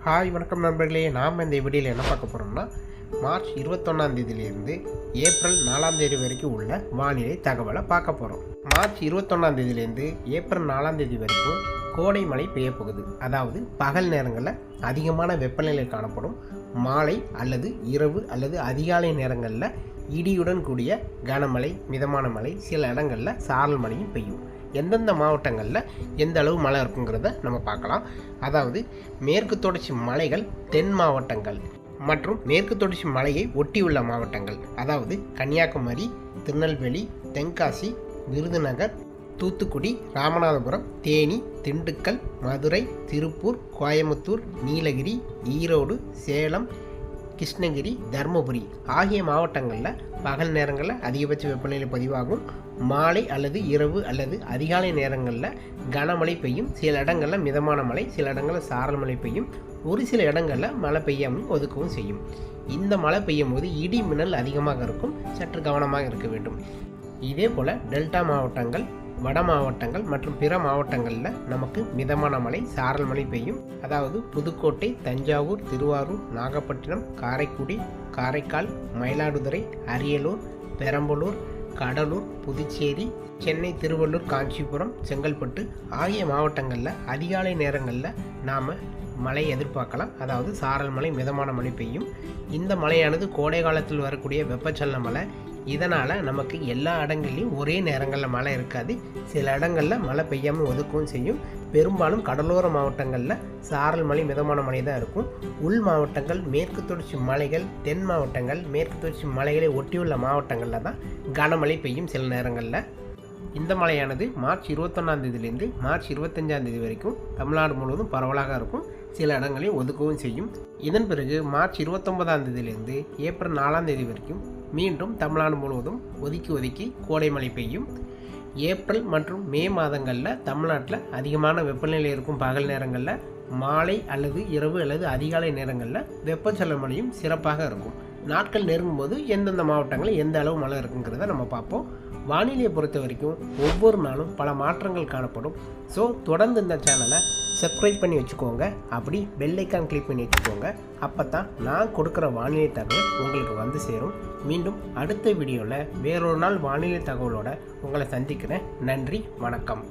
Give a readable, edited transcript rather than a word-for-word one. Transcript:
Hi வணக்கம் நண்பர்களே. நாம் இந்த வீடியோவில் என்ன பார்க்க போகிறோம்னா மார்ச் 21ஆம் தேதியிலிருந்து ஏப்ரல் 4ஆம் தேதி வரைக்கும் உள்ள வானிலை தகவலை பார்க்க போகிறோம். மார்ச் 21ஆம் தேதியிலேருந்து ஏப்ரல் 4ஆம் தேதி வரைக்கும் கோடை மழை பெய்ய போகுது. அதாவது பகல் நேரங்களில் அதிகமான வெப்பநிலை காணப்படும். மாலை அல்லது இரவு அல்லது அதிகாலை நேரங்களில் இடியுடன் கூடிய கனமழை, மிதமான மழை, சில இடங்களில் சாரல் மழையும் பெய்யும். எந்தெந்த மாவட்டங்களில் எந்த அளவு மழை இருக்குங்கிறத நம்ம பார்க்கலாம். அதாவது மேற்கு தொடர்ச்சி மலைகள் தென் மாவட்டங்கள் மற்றும் மேற்கு தொடர்ச்சி மலையை ஒட்டியுள்ள மாவட்டங்கள், அதாவது கன்னியாகுமரி, திருநெல்வேலி, தென்காசி, விருதுநகர், தூத்துக்குடி, ராமநாதபுரம், தேனி, திண்டுக்கல், மதுரை, திருப்பூர், கோயம்புத்தூர், நீலகிரி, ஈரோடு, சேலம், கிருஷ்ணகிரி, தருமபுரி ஆகிய மாவட்டங்களில் பகல் நேரங்களில் அதிகபட்ச வெப்பநிலை பதிவாகும். மாலை அல்லது இரவு அல்லது அதிகாலை நேரங்களில் கனமழை பெய்யும். சில இடங்களில் மிதமான மழை, சில இடங்களில் சாரல் மழை பெய்யும். ஒரு சில இடங்களில் மழை பெய்யாமல் ஒதுக்கவும் செய்யும். இந்த மழை பெய்யும் போது இடி மின்னல் அதிகமாக இருக்கும். சற்று கவனமாக இருக்க வேண்டும். இதே போல் டெல்டா மாவட்டங்கள், வட மாவட்டங்கள் மற்றும் பிற மாவட்டங்களில் நமக்கு மிதமான மழை, சாரல் மழை பெய்யும். அதாவது புதுக்கோட்டை, தஞ்சாவூர், திருவாரூர், நாகப்பட்டினம், காரைக்குடி, காரைக்கால், மயிலாடுதுறை, அரியலூர், பெரம்பலூர், கடலூர், புதுச்சேரி, சென்னை, திருவள்ளூர், காஞ்சிபுரம், செங்கல்பட்டு ஆகிய மாவட்டங்களில் அதிகாலை நேரங்களில் நாம் மழை எதிர்பார்க்கலாம். அதாவது சாரல் மழை, மிதமான மழை பெய்யும். இந்த மழையானது கோடை காலத்தில் வரக்கூடிய வெப்பச்சலன மழை. இதனால் நமக்கு எல்லா இடங்கள்லையும் ஒரே நேரங்களில் மழை இருக்காது. சில இடங்களில் மழை பெய்யாமல் ஒதுக்கவும் செய்யும். பெரும்பாலும் கடலோர மாவட்டங்களில் சாரல் மழை, மிதமான மழை தான் இருக்கும். உள் மாவட்டங்கள், மேற்கு தொடர்ச்சி மலைகள், தென் மாவட்டங்கள், மேற்கு தொடர்ச்சி மலைகளை ஒட்டியுள்ள மாவட்டங்களில் தான் கனமழை பெய்யும் சில நேரங்களில். இந்த மழையானது மார்ச் 21ஆம் தேதியிலேருந்து மார்ச் 25ஆம் தேதி வரைக்கும் தமிழ்நாடு முழுவதும் பரவலாக இருக்கும். சில இடங்களையும் ஒதுக்கவும் செய்யும். இதன் பிறகு மார்ச் 29ஆம் தேதியிலிருந்து ஏப்ரல் 4ஆம் தேதி வரைக்கும் மீண்டும் தமிழ்நாடு முழுவதும் ஒதுக்கி கோடை மழை பெய்யும். ஏப்ரல் மற்றும் மே மாதங்களில் தமிழ்நாட்டில் அதிகமான வெப்பநிலை இருக்கும். பகல் நேரங்களில் மாலை அல்லது இரவு அல்லது அதிகாலை நேரங்களில் வெப்பச்சலன மழையும் சிறப்பாக இருக்கும். நாட்கள் நெருங்கும்போது எந்தெந்த மாவட்டங்களில் எந்த அளவு மழை இருக்குங்கிறத நம்ம பார்ப்போம். வானிலையை பொறுத்த வரைக்கும் ஒவ்வொரு நாளும் பல மாற்றங்கள் காணப்படும். ஸோ தொடர்ந்து இந்த சேனலை சப்ஸ்கிரைப் பண்ணி வச்சுக்கோங்க. அப்படி பெல் ஐக்கான் கிளிக் பண்ணி வச்சுக்கோங்க. அப்போ தான் நான் கொடுக்குற வானிலை தகவல் உங்களுக்கு வந்து சேரும். மீண்டும் அடுத்த வீடியோவில் வேறொரு நாள் வானிலை தகவலோடு உங்களை சந்திக்கிறேன். நன்றி, வணக்கம்.